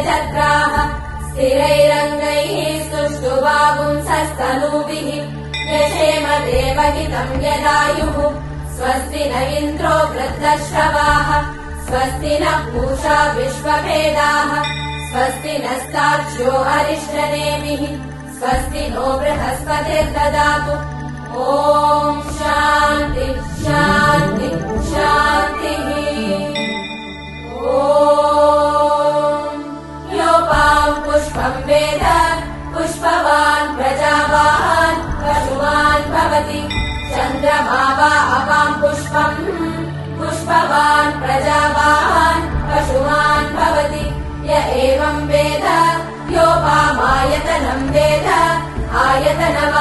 जत्राः स्थिरैरङ्गैः स्तुष्टुवागुंसस्तनूभिः यशेम देवहितम् यदायुः स्वस्ति न इन्द्रो वृद्धश्रवाः स्वस्ति नः पूषा विश्ववेदाः स्वस्ति नस्तार्क्ष्यो अरिष्टनेमिः स्वस्ति नो बृहस्पतिर्ददातु ॐ शान्ति शान्ति शान्तिः ॐ योपाम् पुष्पम् वेद पुष्पवान् प्रजावान् पशुमान् भवति चन्द्रमा वा अपाम् पुष्पम् पुष्पवान् प्रजावान् पशुमान् भवति य एवम् वेद योपामायतनम् वेद आयतनवान्